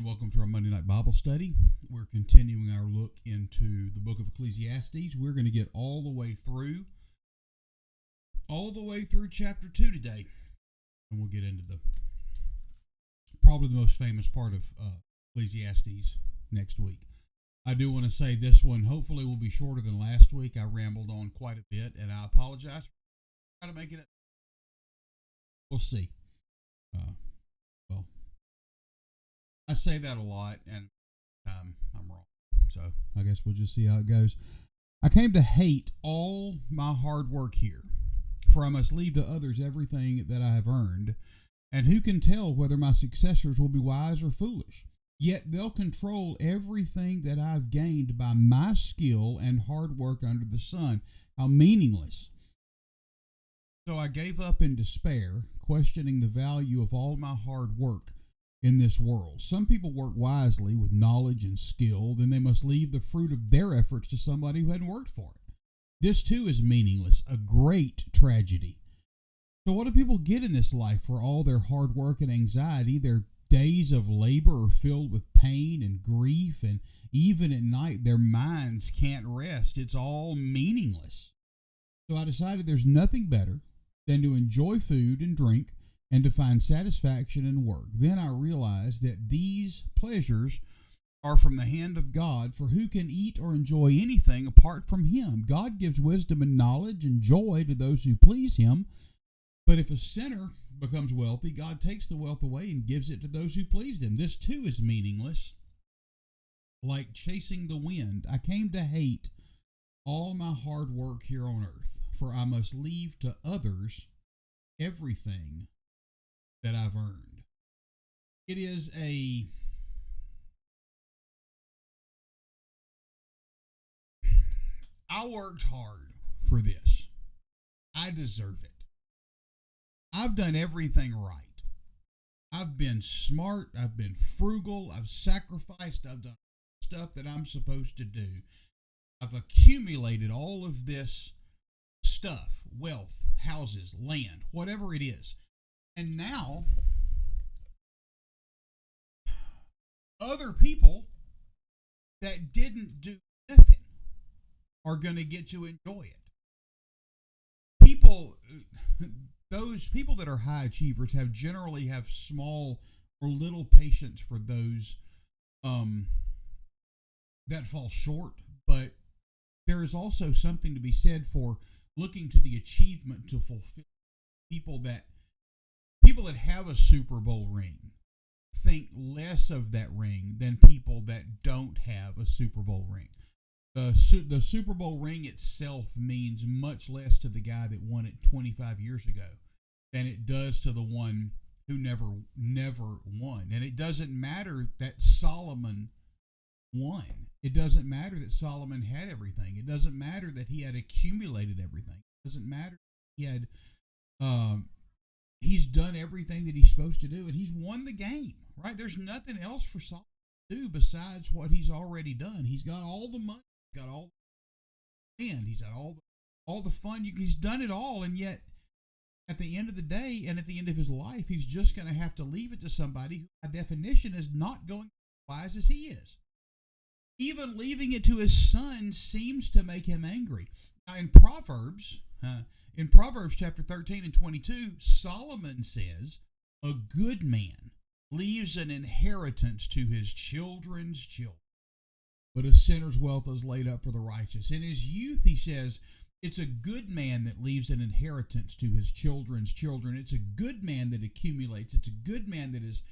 Welcome to our Monday night Bible study. We're continuing our look into the book of Ecclesiastes. We're going to get all the way through chapter 2 today. And we'll get into probably the most famous part of Ecclesiastes next week. I do want to say this one hopefully will be shorter than last week. I rambled on quite a bit, and I apologize. Try to make it. We'll see. I say that a lot, and I'm wrong. So I guess we'll just see how it goes. I came to hate all my hard work here, for I must leave to others everything that I have earned. And who can tell whether my successors will be wise or foolish? Yet they'll control everything that I've gained by my skill and hard work under the sun. How meaningless. So I gave up in despair, questioning the value of all my hard work in this world. Some people work wisely with knowledge and skill, then they must leave the fruit of their efforts to somebody who hadn't worked for it. This too is meaningless, a great tragedy. So what do people get in this life for all their hard work and anxiety? Their days of labor are filled with pain and grief, and even at night their minds can't rest. It's all meaningless. So I decided there's nothing better than to enjoy food and drink and to find satisfaction in work. Then I realized that these pleasures are from the hand of God, for who can eat or enjoy anything apart from Him? God gives wisdom and knowledge and joy to those who please Him. But if a sinner becomes wealthy, God takes the wealth away and gives it to those who please them. This too is meaningless, like chasing the wind. I came to hate all my hard work here on earth, for I must leave to others everything that I've earned. It is I worked hard for this. I deserve it. I've done everything right. I've been smart. I've been frugal. I've sacrificed. I've done stuff that I'm supposed to do. I've accumulated all of this stuff, wealth, houses, land, whatever it is. And now, other people that didn't do nothing are going to get to enjoy it. Those people that are high achievers generally have small or little patience for those that fall short. But there is also something to be said for looking to the achievement to fulfill. People that have a Super Bowl ring think less of that ring than people that don't have a Super Bowl ring. The Super Bowl ring itself means much less to the guy that won it 25 years ago than it does to the one who never won. And it doesn't matter that Solomon won. It doesn't matter that Solomon had everything. It doesn't matter that he had accumulated everything. It doesn't matter he had he's done everything that he's supposed to do, and he's won the game, right? There's nothing else for Solomon to do besides what he's already done. He's got all the money, he's got all the land, he's got all the fun. He's done it all, and yet at the end of the day and at the end of his life, he's just going to have to leave it to somebody who, by definition, is not going to be as wise as he is. Even leaving it to his son seems to make him angry. Now, in Proverbs chapter 13 and 22, Solomon says, a good man leaves an inheritance to his children's children, but a sinner's wealth is laid up for the righteous. In his youth, he says, it's a good man that leaves an inheritance to his children's children. It's a good man that accumulates. It's a good man that is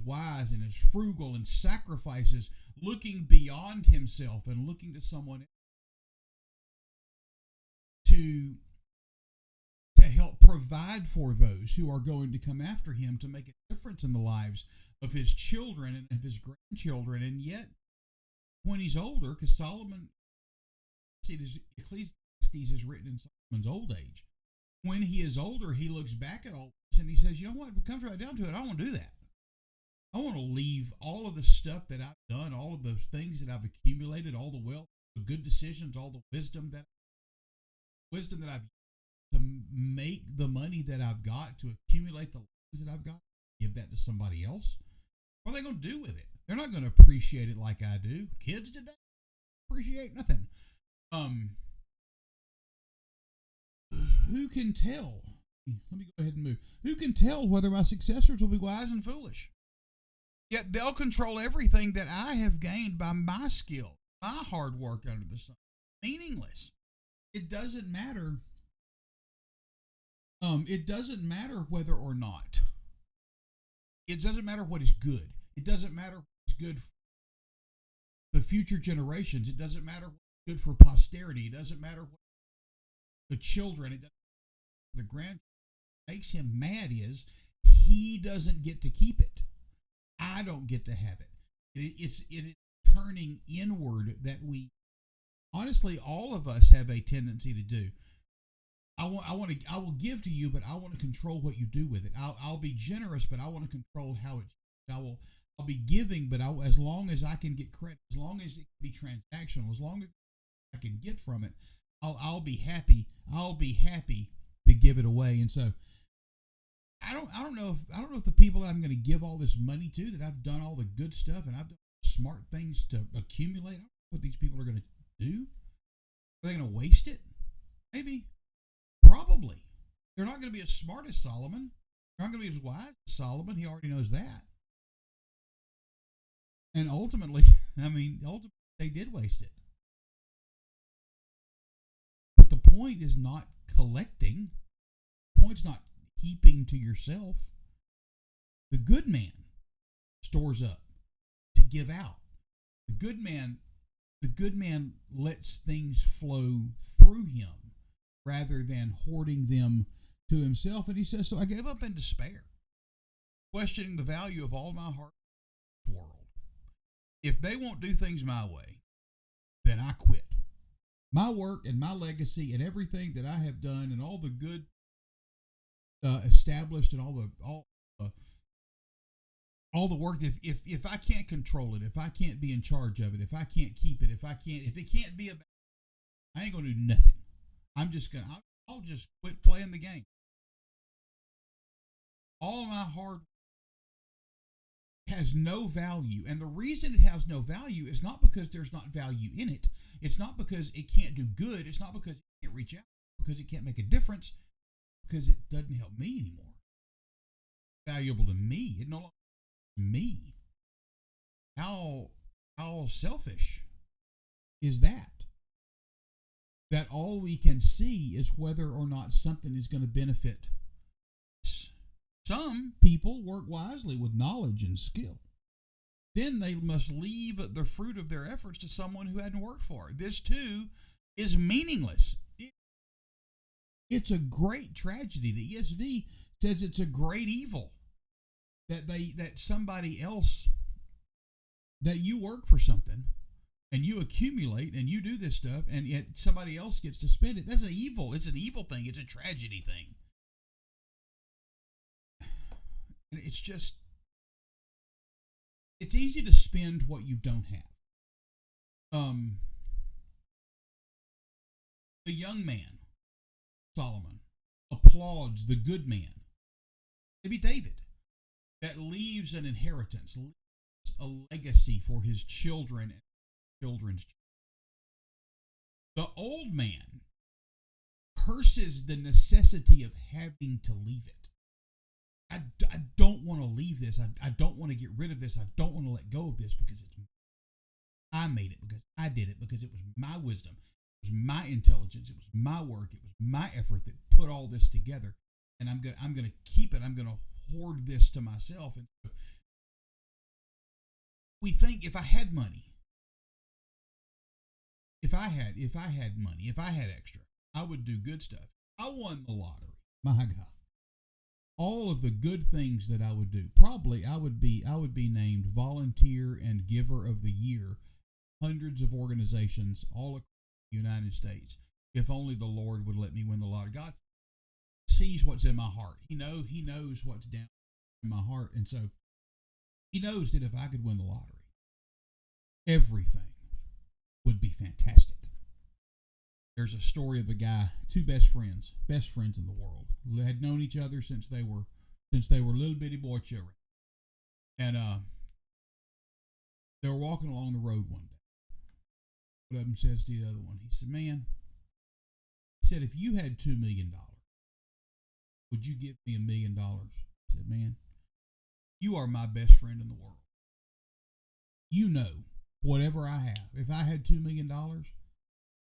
wise and is frugal and sacrifices, looking beyond himself and looking to someone else to help provide for those who are going to come after him, to make a difference in the lives of his children and of his grandchildren. And yet, when he's older, because Ecclesiastes is written in Solomon's old age, when he is older, he looks back at all this and he says, you know what, it comes right down to it, I don't want to do that. I want to leave all of the stuff that I've done, all of those things that I've accumulated, all the wealth, the good decisions, all the wisdom that I've to make the money that I've got, to accumulate the lives that I've got, give that to somebody else. What are they going to do with it? They're not going to appreciate it like I do. Kids today appreciate nothing. Who can tell? Let me go ahead and move. Who can tell whether my successors will be wise and foolish? Yet they'll control everything that I have gained by my skill, my hard work under the sun. Meaningless. It doesn't matter. It doesn't matter whether or not. It doesn't matter what is good. It doesn't matter what's good for the future generations. It doesn't matter what's good for posterity. It doesn't matter what the children, it doesn't matter the grandchildren. What makes him mad is he doesn't get to keep it. I don't get to have it. It is turning inward that we, honestly, all of us have a tendency to do. I will give to you, but I want to control what you do with it. I'll be generous, but I want to control how it's. I'll be giving, but as long as I can get credit, as long as it can be transactional, as long as I can get from it, I'll be happy. I'll be happy to give it away. And so I don't know if the people that I'm going to give all this money to, that I've done all the good stuff and I've done smart things to accumulate, I don't know what these people are going to do. Are they going to waste it? Maybe. Probably. They're not going to be as smart as Solomon. They're not going to be as wise as Solomon. He already knows that. And ultimately, they did waste it. But the point is not collecting. The point's not heaping to yourself. The good man stores up to give out. The good man lets things flow through him rather than hoarding them to himself. And he says, so I gave up in despair, questioning the value of all my heart in this world. If they won't do things my way, then I quit. My work and my legacy and everything that I have done and all the good established and all the work. If I can't control it, if I can't be in charge of it, if I can't keep it, if it can't be about, I ain't gonna do nothing. I'll just quit playing the game. All my hard has no value. And the reason it has no value is not because there's not value in it. It's not because it can't do good. It's not because it can't reach out, because it can't make a difference, because it doesn't help me anymore. It's valuable to me. It no longer me. How selfish is that? That all we can see is whether or not something is going to benefit us. Some people work wisely with knowledge and skill. Then they must leave the fruit of their efforts to someone who hadn't worked for it. This too is meaningless. It's a great tragedy. The ESV says it's a great evil that somebody else, that you work for something and you accumulate and you do this stuff and yet somebody else gets to spend it. That's an evil. It's an evil thing. It's a tragedy thing. And it's easy to spend what you don't have. The young man, Solomon, applauds the good man, maybe David, that leaves an inheritance, leaves a legacy for his children and children's children. The old man curses the necessity of having to leave it. I don't want to leave this. I don't want to get rid of this. I don't want to let go of this because I made it, because I did it, because it was my wisdom. It was my intelligence. It was my work. It was my effort that put all this together. And I'm going to keep it. I'm going to hoard this to myself. And we think if I had money, if I had money, if I had extra, I would do good stuff. I won the lottery. My God. All of the good things that I would do, probably I would be named volunteer and giver of the year, hundreds of organizations all across the United States, if only the Lord would let me win the lottery. God sees what's in my heart. He knows what's down in my heart. And so he knows that if I could win the lottery, everything would be fantastic. There's a story of a guy, two best friends in the world. They had known each other since they were little bitty boy children. And They were walking along the road one day. One of them says to the other one, he said, man, he said, if you had $2 million, would you give me $1 million? He said, man, you are my best friend in the world. You know, whatever I have, if I had $2 million,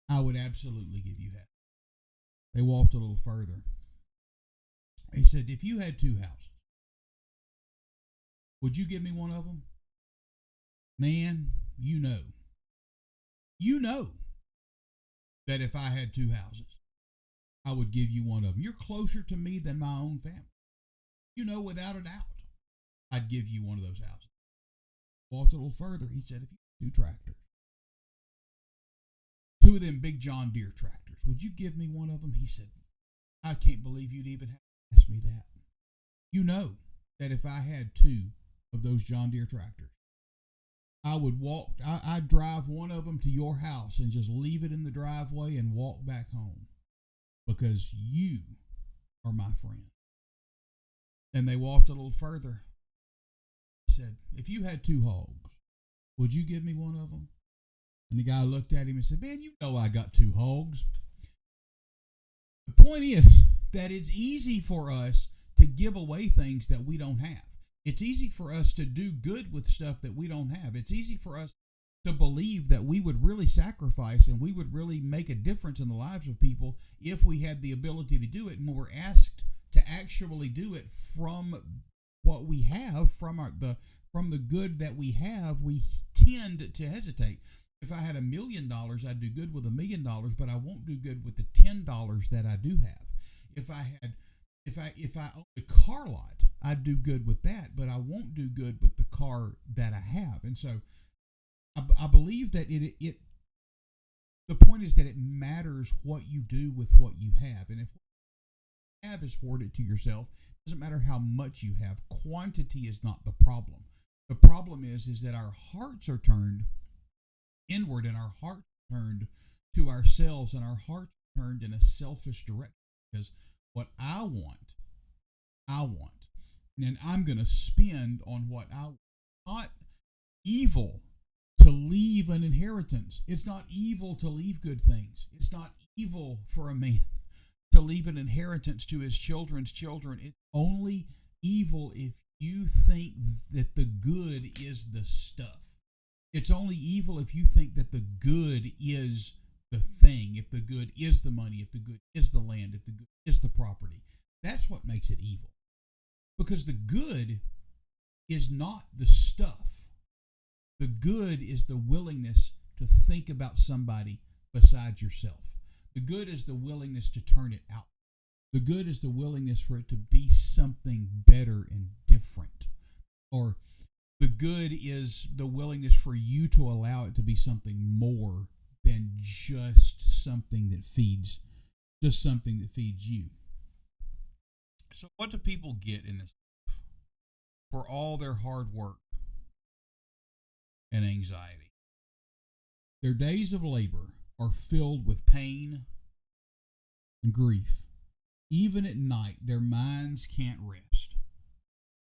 I would absolutely give you half. They walked a little further. He said, if you had 2 houses, would you give me one of them? Man, you know that if I had 2 houses, I would give you one of them. You're closer to me than my own family. You know, without a doubt, I'd give you one of those houses. Walked a little further. He said, if you had 2 tractors, 2 of them big John Deere tractors, would you give me one of them? He said, I can't believe you'd even have to ask me that. You know that if I had 2 of those John Deere tractors, I'd drive one of them to your house and just leave it in the driveway and walk back home because you are my friend. And they walked a little further. He said, if you had 2 hogs, would you give me one of them? And the guy looked at him and said, man, you know I got 2 hogs. The point is that it's easy for us to give away things that we don't have. It's easy for us to do good with stuff that we don't have. It's easy for us to believe that we would really sacrifice and we would really make a difference in the lives of people if we had the ability to do it. And when we're asked to actually do it from what we have, from the good that we have, we tend to hesitate. If I had $1 million, I'd do good with $1 million, but I won't do good with the $10 that I do have. If I owned a car lot, I'd do good with that, but I won't do good with the car that I have. And so I believe that the point is that it matters what you do with what you have. And if what you have is hoarded to yourself, it doesn't matter how much you have. Quantity is not the problem. The problem is that our hearts are turned inward and our hearts are turned to ourselves and our hearts are turned in a selfish direction. Because what I want, and I'm going to spend on what I want. Not evil to leave an inheritance. It's not evil to leave good things. It's not evil for a man to leave an inheritance to his children's children. It's only evil if you think that the good is the stuff. It's only evil if you think that the good is the thing, if the good is the money, if the good is the land, if the good is the property. That's what makes it evil. Because the good is not the stuff. The good is the willingness to think about somebody besides yourself. The good is the willingness to turn it out. The good is the willingness for it to be something better and different. Or the good is the willingness for you to allow it to be something more than just something that feeds you. So what do people get in this for all their hard work and anxiety? Their days of labor are filled with pain and grief. Even at night, their minds can't rest.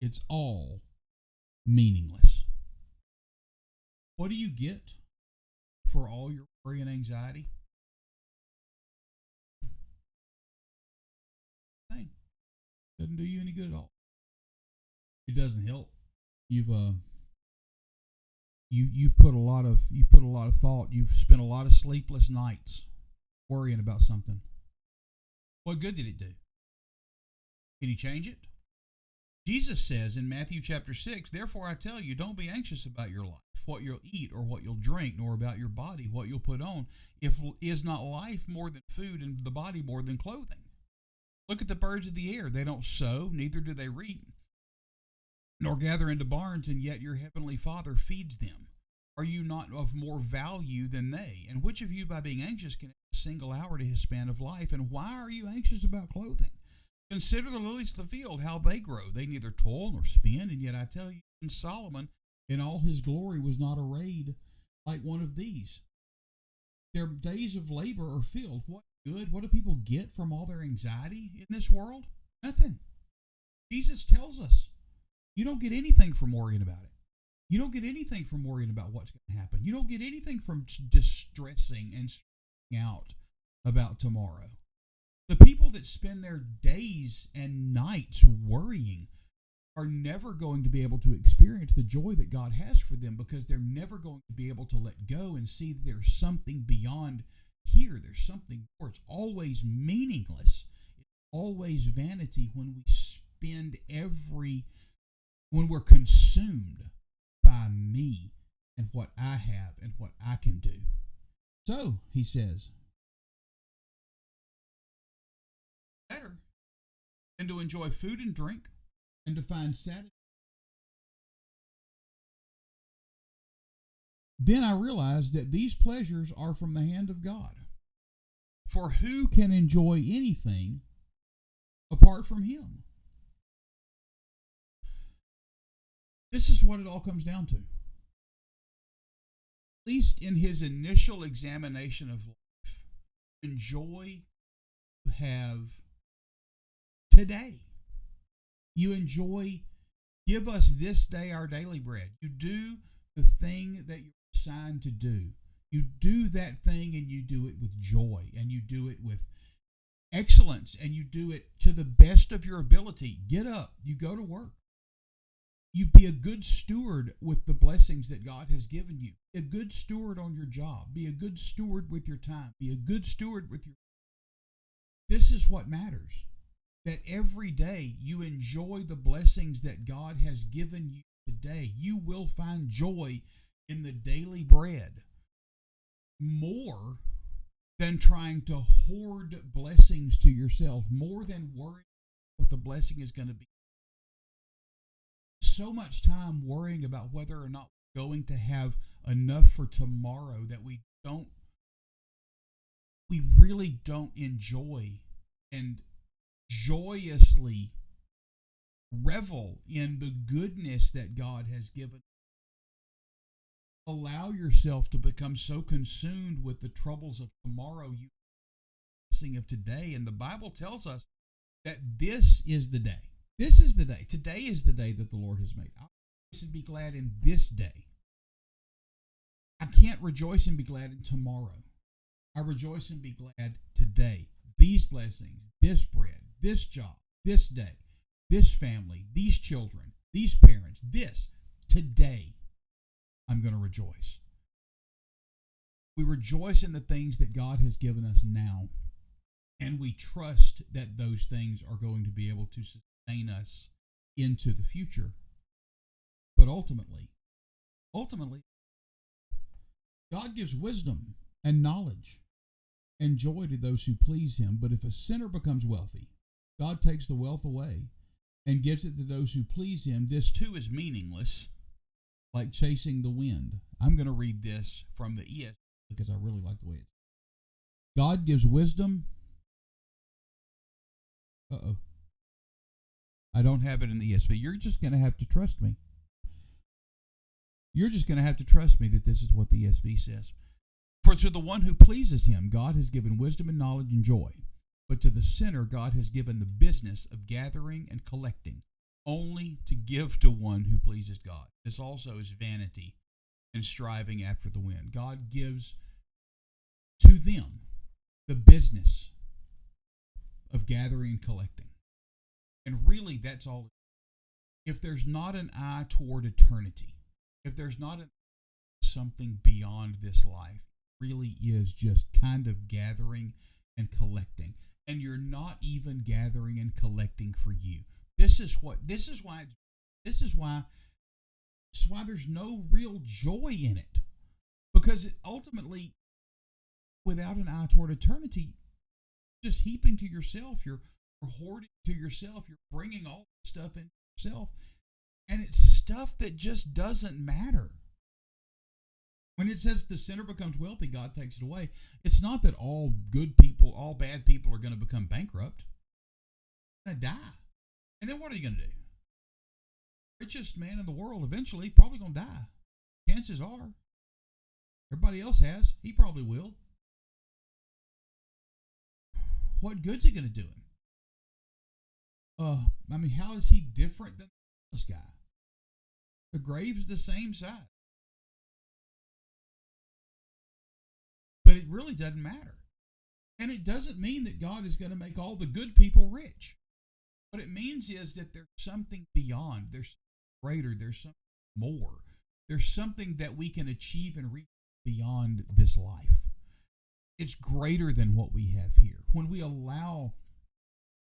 It's all meaningless. What do you get for all your worry and anxiety? Doesn't do you any good at all. It doesn't help. You've put a lot of thought. You've spent a lot of sleepless nights worrying about something. What good did it do? Can you change it? Jesus says in Matthew chapter 6, therefore I tell you, don't be anxious about your life, what you'll eat or what you'll drink, nor about your body, what you'll put on. Is not life more than food and the body more than clothing? Look at the birds of the air. They don't sow, neither do they reap, nor gather into barns, and yet your heavenly Father feeds them. Are you not of more value than they? And which of you, by being anxious, can add a single hour to his span of life? And why are you anxious about clothing? Consider the lilies of the field, how they grow. They neither toil nor spin, and yet I tell you, Solomon in all his glory was not arrayed like one of these. Their days of labor are filled. What good? What do people get from all their anxiety in this world? Nothing. Jesus tells us you don't get anything from worrying about it. You don't get anything from worrying about what's going to happen. You don't get anything from distressing and stressing out about tomorrow. The people that spend their days and nights worrying are never going to be able to experience the joy that God has for them, because they're never going to be able to let go and see that there's something beyond here. There's something more. It's always meaningless. It's always vanity when we're consumed by me and what I have and what I can do. So, he says, better than to enjoy food and drink and to find satisfaction. Then I realized that these pleasures are from the hand of God. For who can enjoy anything apart from Him? This is what it all comes down to. At least in his initial examination of life, enjoy you have today. You enjoy, give us this day our daily bread. You do the thing that you're assigned to do. You do that thing and you do it with joy, and you do it with excellence, and you do it to the best of your ability. Get up, you go to work. You be a good steward with the blessings that God has given you. Be a good steward on your job. Be a good steward with your time. Be a good steward with your... This is what matters. That every day you enjoy the blessings that God has given you today. You will find joy in the daily bread more than trying to hoard blessings to yourself, more than worrying what the blessing is going to be. So much time worrying about whether or not we're going to have enough for tomorrow that we really don't enjoy and joyously revel in the goodness that God has given. Allow yourself to become so consumed with the troubles of tomorrow, you blessing of today. And the Bible tells us that this is the day. This is the day. Today is the day that the Lord has made. I rejoice and be glad in this day. I can't rejoice and be glad in tomorrow. I rejoice and be glad today. These blessings, this bread, this job, this day, this family, these children, these parents, this, today, I'm going to rejoice. We rejoice in the things that God has given us now, and we trust that those things are going to be able to sustain us into the future. But ultimately, God gives wisdom and knowledge and joy to those who please Him. But if a sinner becomes wealthy, God takes the wealth away and gives it to those who please Him. This too is meaningless, like chasing the wind. I'm going to read this from the ESV because I really like the way it's. God gives wisdom. I don't have it in the ESV. You're just going to have to trust me. You're just going to have to trust me that this is what the ESV says. For to the one who pleases Him, God has given wisdom and knowledge and joy. But to the sinner, God has given the business of gathering and collecting, only to give to one who pleases God. This also is vanity and striving after the wind. God gives to them the business of gathering and collecting. And really, that's all. If there's not an eye toward eternity, if there's not something beyond this life, it really is just kind of gathering and collecting. And you're not even gathering and collecting for you. This is why there's no real joy in it. Because ultimately, without an eye toward eternity, you're just heaping to yourself, you're hoarding to yourself, you're bringing all this stuff into yourself, and it's stuff that just doesn't matter. When it says the sinner becomes wealthy, God takes it away, it's not that all good people, all bad people are going to become bankrupt. They're going to die. And then what are you going to do? Richest man in the world eventually probably going to die. Chances are. Everybody else has. He probably will. What good's it going to do him? How is he different than this guy? The grave's the same size. But it really doesn't matter. And it doesn't mean that God is going to make all the good people rich. What it means is that there's something beyond, there's greater, there's something more. There's something that we can achieve and reach beyond this life. It's greater than what we have here. When we allow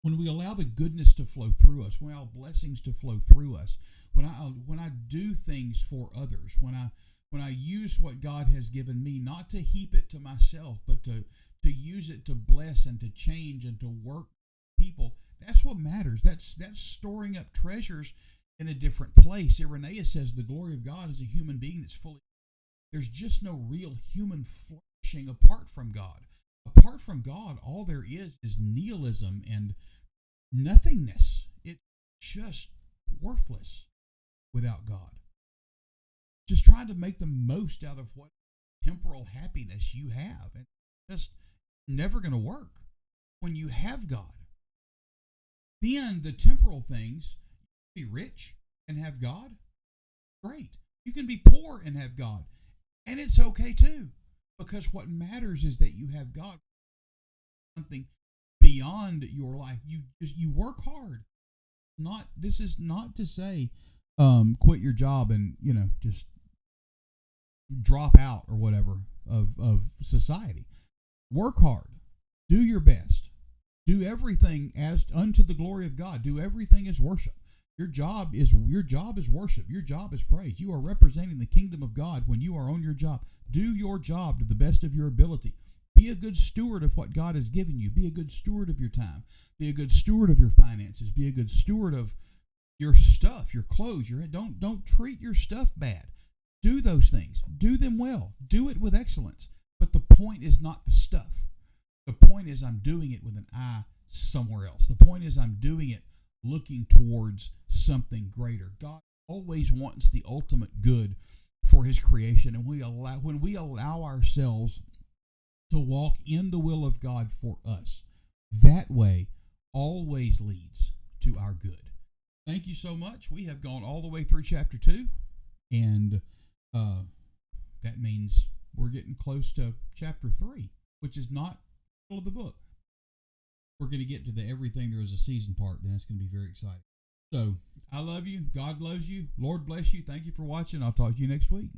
the goodness to flow through us, when we allow blessings to flow through us, when I do things for others, when I use what God has given me, not to heap it to myself, but to use it to bless and to change and to work people, that's what matters. That's storing up treasures in a different place. Irenaeus says the glory of God is a human being that's fully. There's just no real human flourishing apart from God. Apart from God, all there is nihilism and nothingness. It's just worthless without God. Just trying to make the most out of what temporal happiness you have. And just never going to work. When you have God, then the temporal things, be rich and have God, great. You can be poor and have God, and it's okay too, because what matters is that you have God, something beyond your life. You work hard. This is not to say quit your job and just drop out or whatever of society. Work hard. Do your best. Do everything as unto the glory of God. Do everything as worship. Your job is worship. Your job is praise. You are representing the kingdom of God when you are on your job. Do your job to the best of your ability. Be a good steward of what God has given you. Be a good steward of your time. Be a good steward of your finances. Be a good steward of your stuff, your clothes. Don't treat your stuff bad. Do those things. Do them well. Do it with excellence. But the point is not the stuff. The point is I'm doing it with an eye somewhere else. The point is I'm doing it looking towards something greater. God always wants the ultimate good for his creation, and when we allow ourselves to walk in the will of God for us, that way always leads to our good. Thank you so much. We have gone all the way through chapter 2, and that means we're getting close to chapter 3, which is not the middle of the book. We're going to get to the everything there is a season part, and that's going to be very exciting. So, I love you. God loves you. Lord bless you. Thank you for watching. I'll talk to you next week.